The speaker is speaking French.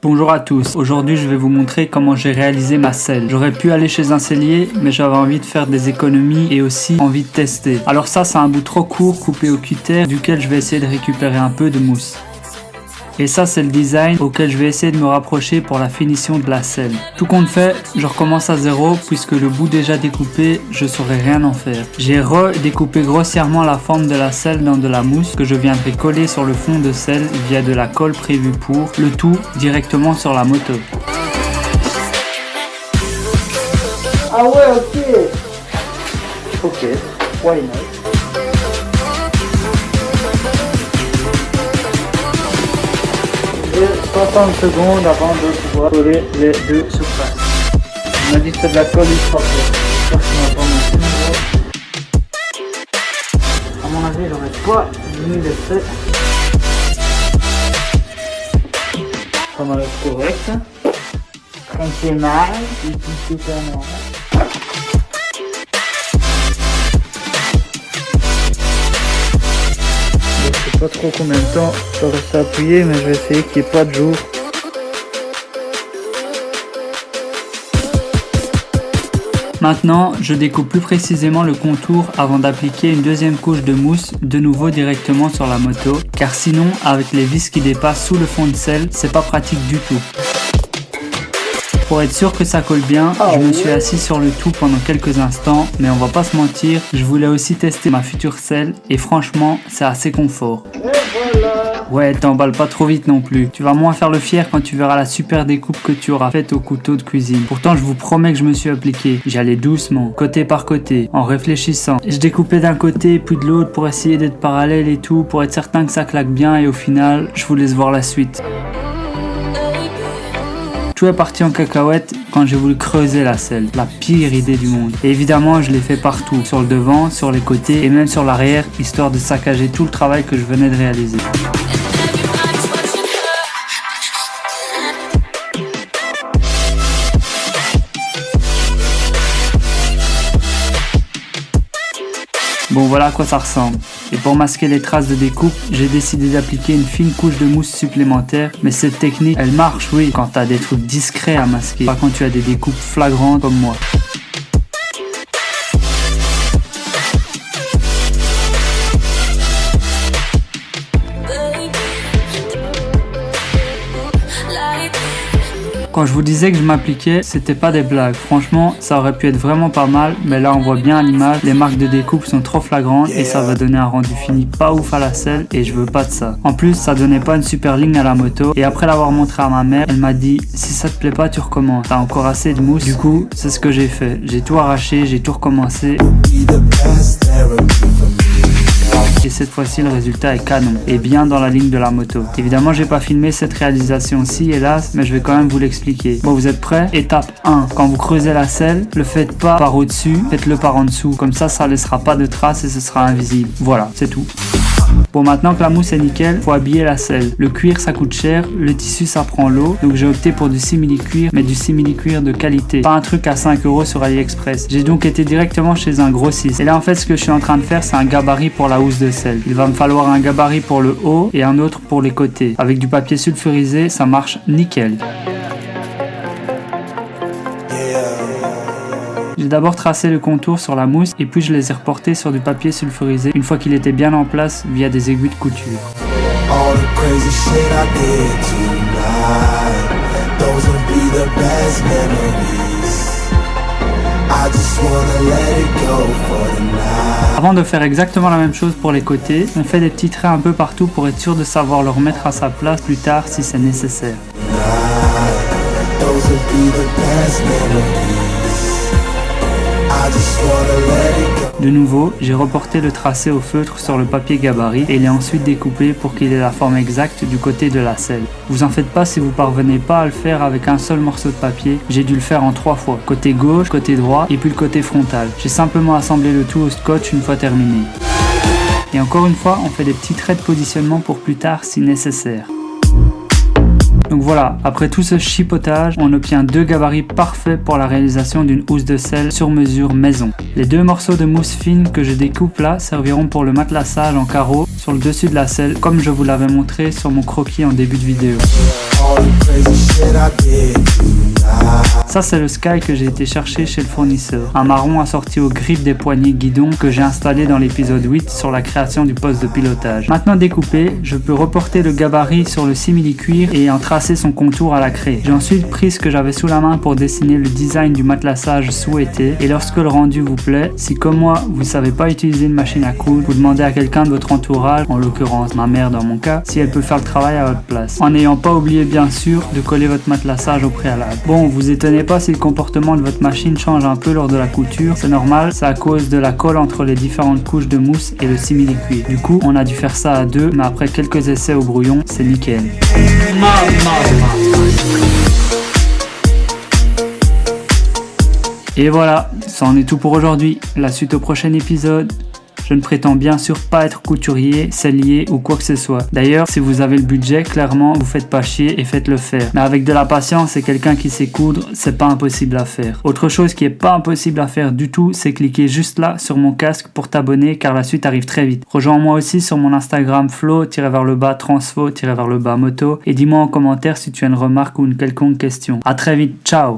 Bonjour à tous, aujourd'hui je vais vous montrer comment j'ai réalisé ma selle. J'aurais pu aller chez un sellier, mais j'avais envie de faire des économies et aussi envie de tester. Alors ça c'est un bout trop court coupé au cutter duquel je vais essayer de récupérer un peu de mousse. Et ça c'est le design auquel je vais essayer de me rapprocher pour la finition de la selle. Tout compte fait, je recommence à zéro puisque le bout déjà découpé, je saurais rien en faire. J'ai redécoupé grossièrement la forme de la selle dans de la mousse que je viendrai coller sur le fond de selle via de la colle prévue pour, le tout directement sur la moto. Ah ouais, ok, why not? 60 secondes avant de pouvoir coller les deux surfaces. On m'a dit que c'est de la colle ultra forte. J'espère que ça va pas marcher. À mon avis, j'aurais pas mis l'effet. Pas mal correct. Quand c'est mal, il dit super normal. Je sais pas trop combien de temps je peux rester appuyé, mais je vais essayer qu'il n'y ait pas de jour. Maintenant, je découpe plus précisément le contour avant d'appliquer une deuxième couche de mousse de nouveau directement sur la moto, car sinon, avec les vis qui dépassent sous le fond de selle, c'est pas pratique du tout. Pour être sûr que ça colle bien, je me suis assis sur le tout pendant quelques instants, mais on va pas se mentir, je voulais aussi tester ma future selle et franchement, c'est assez confort. Ouais, t'emballes pas trop vite non plus. Tu vas moins faire le fier quand tu verras la super découpe que tu auras faite au couteau de cuisine. Pourtant, je vous promets que je me suis appliqué. J'allais doucement, côté par côté, en réfléchissant. Je découpais d'un côté puis de l'autre pour essayer d'être parallèle et tout, pour être certain que ça claque bien et au final, je vous laisse voir la suite. Tout est parti en cacahuète quand j'ai voulu creuser la selle, la pire idée du monde. Et évidemment, je l'ai fait partout, sur le devant, sur les côtés et même sur l'arrière, histoire de saccager tout le travail que je venais de réaliser. Bon, voilà à quoi ça ressemble. Et pour masquer les traces de découpe, j'ai décidé d'appliquer une fine couche de mousse supplémentaire. Mais cette technique, elle marche, oui, quand t'as des trucs discrets à masquer, pas quand tu as des découpes flagrantes comme moi. Quand je vous disais que je m'appliquais, c'était pas des blagues. Franchement, ça aurait pu être vraiment pas mal, mais là on voit bien à l'image, les marques de découpe sont trop flagrantes et ça va donner un rendu fini pas ouf à la selle et je veux pas de ça. En plus, ça donnait pas une super ligne à la moto et après l'avoir montré à ma mère, elle m'a dit si ça te plaît pas, tu recommences. T'as encore assez de mousse. Du coup, c'est ce que j'ai fait. J'ai tout arraché, j'ai tout recommencé. Et cette fois-ci le résultat est canon et bien dans la ligne de la moto. Évidemment j'ai pas filmé cette réalisation-ci hélas, mais je vais quand même vous l'expliquer. Bon, vous êtes prêts? Étape 1. Quand vous creusez la selle, le faites pas par au-dessus, faites-le par en dessous. Comme ça laissera pas de traces et ce sera invisible. Voilà, c'est tout. Bon, maintenant que la mousse est nickel, faut habiller la selle. Le cuir ça coûte cher, le tissu ça prend l'eau, donc j'ai opté pour du simili-cuir, mais du simili-cuir de qualité. Pas un truc à 5 € sur AliExpress. J'ai donc été directement chez un grossiste. Et là en fait ce que je suis en train de faire c'est un gabarit pour la housse de selle. Il va me falloir un gabarit pour le haut et un autre pour les côtés. Avec du papier sulfurisé, ça marche nickel. J'ai d'abord tracé le contour sur la mousse et puis je les ai reportés sur du papier sulfurisé une fois qu'il était bien en place via des aiguilles de couture. Avant de faire exactement la même chose pour les côtés, on fait des petits traits un peu partout pour être sûr de savoir le remettre à sa place plus tard si c'est nécessaire. De nouveau, j'ai reporté le tracé au feutre sur le papier gabarit et l'ai ensuite découpé pour qu'il ait la forme exacte du côté de la selle. Vous en faites pas si vous parvenez pas à le faire avec un seul morceau de papier, j'ai dû le faire en 3 fois. Côté gauche, côté droit et puis le côté frontal. J'ai simplement assemblé le tout au scotch une fois terminé. Et encore une fois, on fait des petits traits de positionnement pour plus tard si nécessaire. Donc voilà, après tout ce chipotage, on obtient 2 gabarits parfaits pour la réalisation d'une housse de selle sur mesure maison. Les 2 morceaux de mousse fine que je découpe là serviront pour le matelassage en carreaux sur le dessus de la selle, comme je vous l'avais montré sur mon croquis en début de vidéo. Ça c'est le Sky que j'ai été chercher chez le fournisseur. Un marron assorti aux grippes des poignées guidon que j'ai installé dans l'épisode 8 sur la création du poste de pilotage. Maintenant découpé, je peux reporter le gabarit sur le simili-cuir et en tracer son contour à la craie. J'ai ensuite pris ce que j'avais sous la main pour dessiner le design du matelassage souhaité et lorsque le rendu vous plaît, si comme moi vous ne savez pas utiliser une machine à coudre, vous demandez à quelqu'un de votre entourage, en l'occurrence ma mère dans mon cas, si elle peut faire le travail à votre place. En n'ayant pas oublié bien sûr de coller votre matelassage au préalable. Bon, vous étonnez pas si le comportement de votre machine change un peu lors de la couture, c'est normal, c'est à cause de la colle entre les différentes couches de mousse et le simili-cuir. Du coup, on a dû faire ça à deux, mais après quelques essais au brouillon, c'est nickel. Et voilà, ça en est tout pour aujourd'hui. La suite au prochain épisode. Je ne prétends bien sûr pas être couturier, sellier ou quoi que ce soit. D'ailleurs, si vous avez le budget, clairement, vous faites pas chier et faites-le faire. Mais avec de la patience et quelqu'un qui sait coudre, c'est pas impossible à faire. Autre chose qui est pas impossible à faire du tout, c'est cliquer juste là sur mon casque pour t'abonner car la suite arrive très vite. Rejoins-moi aussi sur mon Instagram flow-transfo-moto et dis-moi en commentaire si tu as une remarque ou une quelconque question. À très vite, ciao!